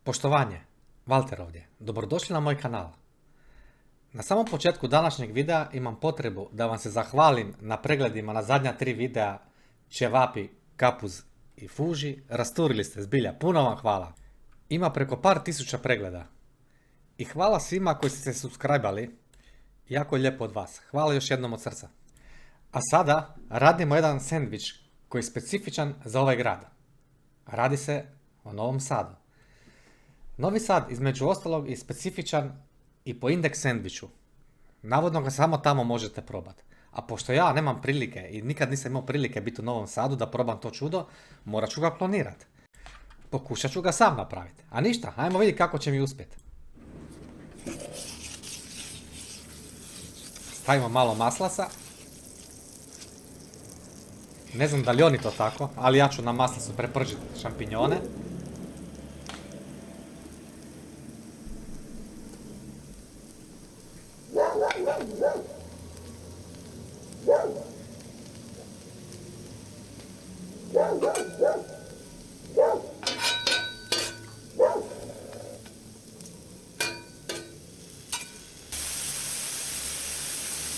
Poštovanje, Valter ovdje. Dobrodošli na moj kanal. Na samom početku današnjeg videa imam potrebu da vam se zahvalim na pregledima na zadnja 3 videa Ćevapi, Kapuz i Fuži. Rasturili ste zbilja, puno vam hvala. Ima preko par tisuća pregleda. I hvala svima koji ste se subscribali. Jako je lijepo od vas. Hvala još jednom od srca. A sada radimo jedan sendvič koji je specifičan za ovaj grad. Radi se o Novom Sadu. Novi Sad, između ostalog, je specifičan i po indeks sendviču. Navodno ga samo tamo možete probati. A pošto ja nemam prilike i nikad nisam imao prilike biti u Novom Sadu da probam to čudo, morat ću ga klonirati. Pokušat ću ga sam napraviti. A ništa, ajmo vidjeti kako će mi uspjeti. Stavimo malo maslasa. Ne znam da li oni to tako, ali ja ću na maslasu prepržiti šampinjone.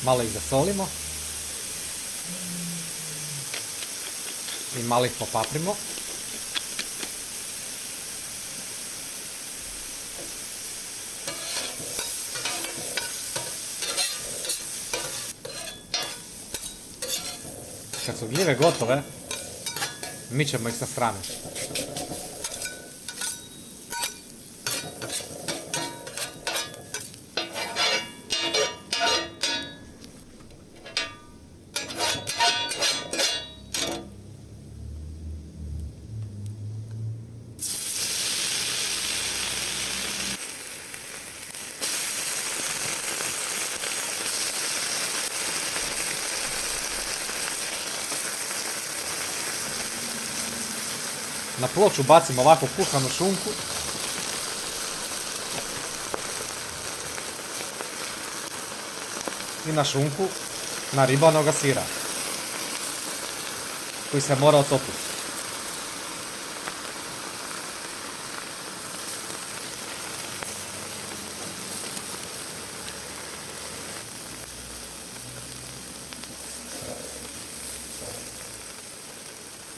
Malo ih zasolimo. I malo ih popaprimo. Kad su gljive gotove, mi ćemo ih sa strane. Na ploču bacim ovako kuhanu šunku. I na šunku naribanoga sira koji se mora otopiti.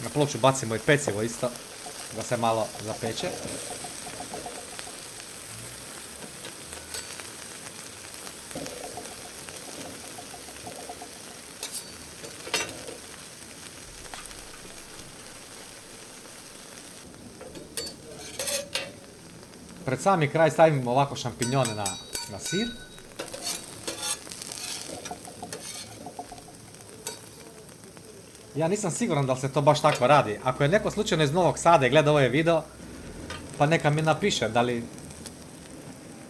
Na ploču bacimo i pecivo isto, da se malo zapeče. Pred sami kraj stavimo ovako šampinjone na sir. Ja nisam siguran da li se to baš tako radi. Ako je neko slučajno iz Novog Sada i gleda ovaj video, pa neka mi napiše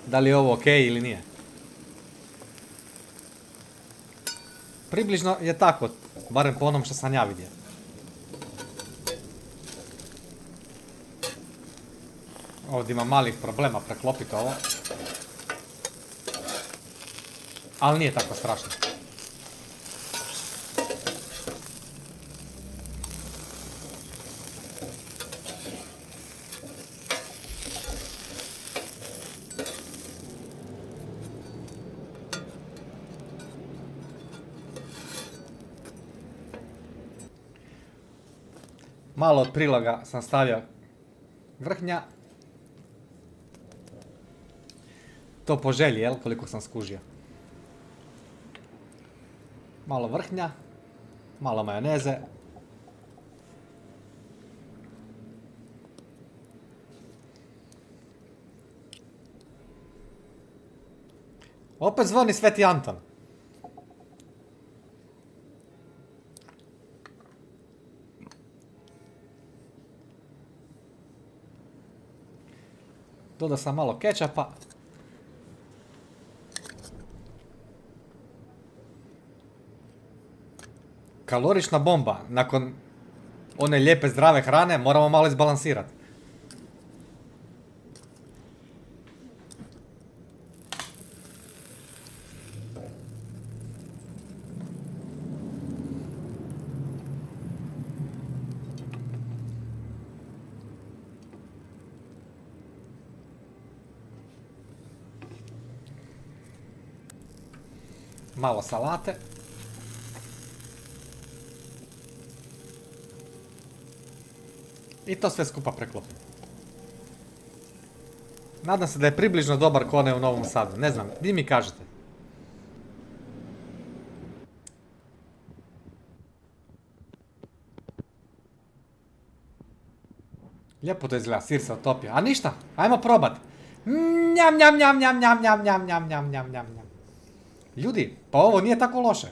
da li je ovo ok ili nije. Približno je tako, barem po onom što sam ja vidio. Ovdje ima malih problema preklopiti ovo. Ali nije tako strašno. Malo od priloga sam stavio vrhnja. To po želji, jel? Koliko sam skužio. Malo vrhnja. Malo majoneze. Opet zvoni Sveti Anton. Dodao sam malo kečapa. Kalorična bomba. Nakon one lijepe zdrave hrane moramo malo izbalansirati. malo salate. I to sve skupa preklopim. Nadam se da je približno dobar ko onaj u Novom Sadu. Ne znam, vi mi kažete. Lijepo to izgleda, sir se otopio. A ništa, ajmo probat. Njam, njam, njam, njam, njam, njam, njam, njam, njam, njam, njam. Ljudi, pa ovo nije tako loše.